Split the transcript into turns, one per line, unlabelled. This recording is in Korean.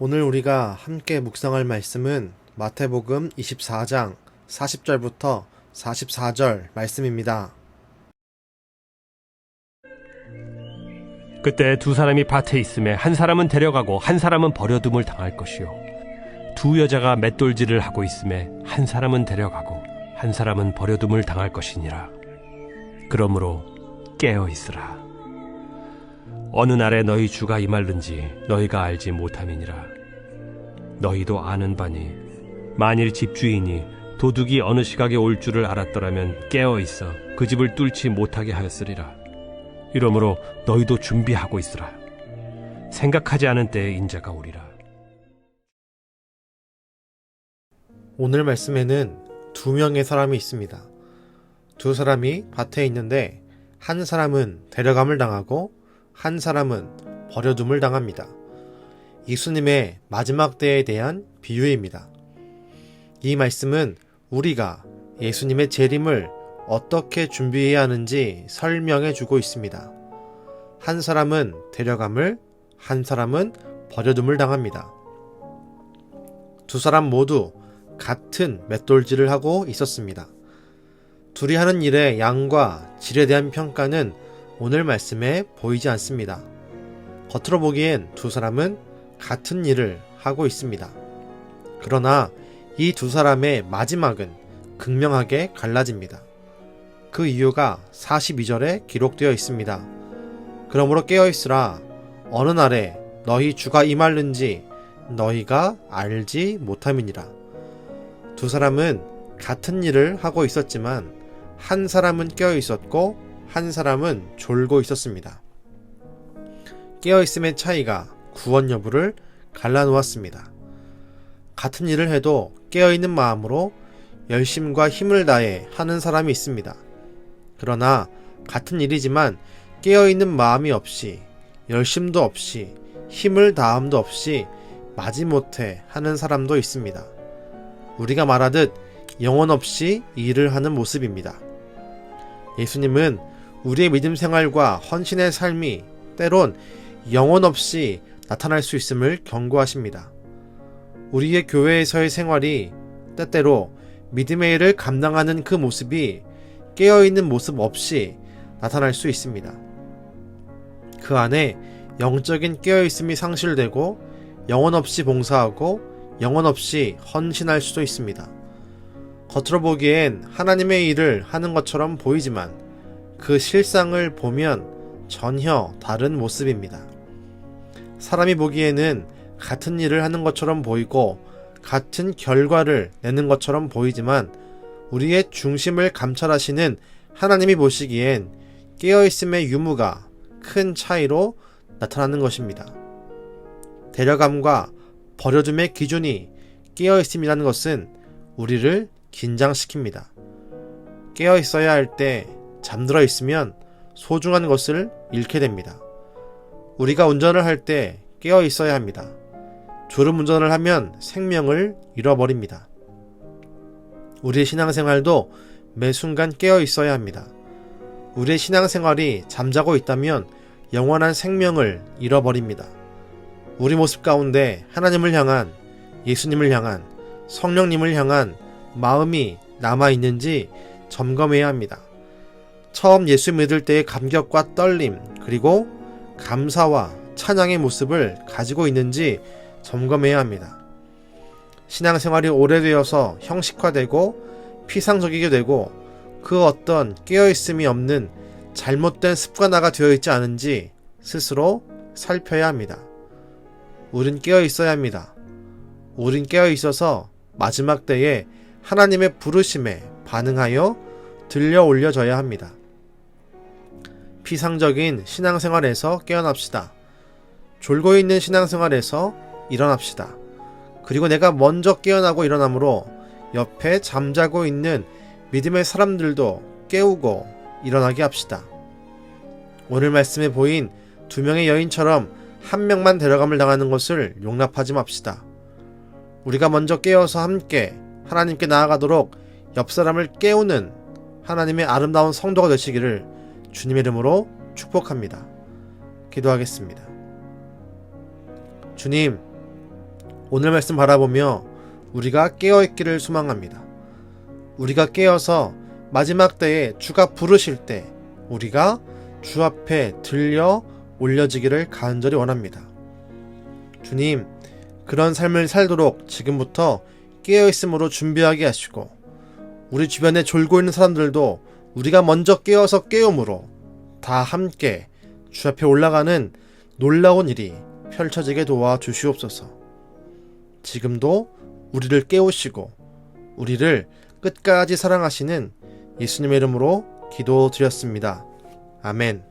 오늘 우리가 함께 묵상할 말씀은 마태복음 24장 40절부터 44절 말씀입니다.
그때 두 사람이 밭에 있음에 한 사람은 데려가고 한 사람은 버려둠을 당할 것이요 두 여자가 맷돌질을 하고 있음에 한 사람은 데려가고 한 사람은 버려둠을 당할 것이니라. 그러므로 깨어 있으라. 어느 날에 너희 주가 임할는지 너희가 알지 못함이니라. 너희도 아는 바니 만일 집주인이 도둑이 어느 시각에 올 줄을 알았더라면 깨어 있어 그 집을 뚫지 못하게 하였으리라. 이러므로 너희도 준비하고 있으라. 생각하지 않은 때에 인자가 오리라.
오늘 말씀에는 두 명의 사람이 있습니다. 두 사람이 밭에 있는데 한 사람은 데려감을 당하고 한 사람은 버려둠을 당합니다. 예수님의 마지막 때에 대한 비유입니다. 이 말씀은 우리가 예수님의 재림을 어떻게 준비해야 하는지 설명해 주고 있습니다. 한 사람은 데려감을, 한 사람은 버려둠을 당합니다. 두 사람 모두 같은 맷돌질을 하고 있었습니다. 둘이 하는 일의 양과 질에 대한 평가는 오늘 말씀에 보이지 않습니다. 겉으로 보기엔 두 사람은 같은 일을 하고 있습니다. 그러나 이 두 사람의 마지막은 극명하게 갈라집니다. 그 이유가 42절에 기록되어 있습니다. 그러므로 깨어있으라. 어느 날에 너희 주가 임할는지 너희가 알지 못함이니라. 두 사람은 같은 일을 하고 있었지만 한 사람은 깨어 있었고 한 사람은 졸고 있었습니다. 깨어 있음의 차이가 구원 여부를 갈라놓았습니다. 같은 일을 해도 깨어 있는 마음으로 열심과 힘을 다해 하는 사람이 있습니다. 그러나 같은 일이지만 깨어 있는 마음이 없이 열심도 없이 힘을 다함도 없이 마지못해 하는 사람도 있습니다. 우리가 말하듯 영혼 없이 일을 하는 모습입니다. 예수님은 우리의 믿음 생활과 헌신의 삶이 때론 영혼 없이 나타날 수 있음을 경고하십니다. 우리의 교회에서의 생활이 때때로 믿음의 일을 감당하는 그 모습이 깨어있는 모습 없이 나타날 수 있습니다. 그 안에 영적인 깨어있음이 상실되고 영혼 없이 봉사하고 영혼 없이 헌신할 수도 있습니다. 겉으로 보기엔 하나님의 일을 하는 것처럼 보이지만 그 실상을 보면 전혀 다른 모습입니다. 사람이 보기에는 같은 일을 하는 것처럼 보이고 같은 결과를 내는 것처럼 보이지만 우리의 중심을 감찰하시는 하나님이 보시기엔 깨어있음의 유무가 큰 차이로 나타나는 것입니다. 데려감과 버려둠의 기준이 깨어있음이라는 것은 우리를 긴장시킵니다. 깨어있어야 할 때 잠들어 있으면 소중한 것을 잃게 됩니다. 우리가 운전을 할 때 깨어 있어야 합니다. 졸음 운전을 하면 생명을 잃어버립니다. 우리의 신앙생활도 매 순간 깨어 있어야 합니다. 우리의 신앙생활이 잠자고 있다면 영원한 생명을 잃어버립니다. 우리 모습 가운데 하나님을 향한, 예수님을 향한, 성령님을 향한 마음이 남아있는지 점검해야 합니다. 처음 예수 믿을 때의 감격과 떨림, 그리고 감사와 찬양의 모습을 가지고 있는지 점검해야 합니다. 신앙생활이 오래되어서 형식화되고 피상적이게 되고 그 어떤 깨어있음이 없는 잘못된 습관화가 되어 있지 않은지 스스로 살펴야 합니다. 우린 깨어있어야 합니다. 우린 깨어있어서 마지막 때에 하나님의 부르심에 반응하여 들려 올려져야 합니다. 피상적인 신앙생활에서 깨어납시다. 졸고 있는 신앙생활에서 일어납시다. 그리고 내가 먼저 깨어나고 일어나므로 옆에 잠자고 있는 믿음의 사람들도 깨우고 일어나게 합시다. 오늘 말씀에 보인 두 명의 여인처럼 한 명만 데려감을 당하는 것을 용납하지 맙시다. 우리가 먼저 깨어서 함께 하나님께 나아가도록 옆 사람을 깨우는 하나님의 아름다운 성도가 되시기를 주님의 이름으로 축복합니다. 기도하겠습니다. 주님, 오늘 말씀 바라보며 우리가 깨어있기를 소망합니다. 우리가 깨어서 마지막 때에 주가 부르실 때 우리가 주 앞에 들려 올려지기를 간절히 원합니다. 주님, 그런 삶을 살도록 지금부터 깨어있음으로 준비하게 하시고 우리 주변에 졸고 있는 사람들도 우리가 먼저 깨어서 깨움으로 다 함께 주 앞에 올라가는 놀라운 일이 펼쳐지게 도와주시옵소서. 지금도 우리를 깨우시고 우리를 끝까지 사랑하시는 예수님의 이름으로 기도드렸습니다. 아멘.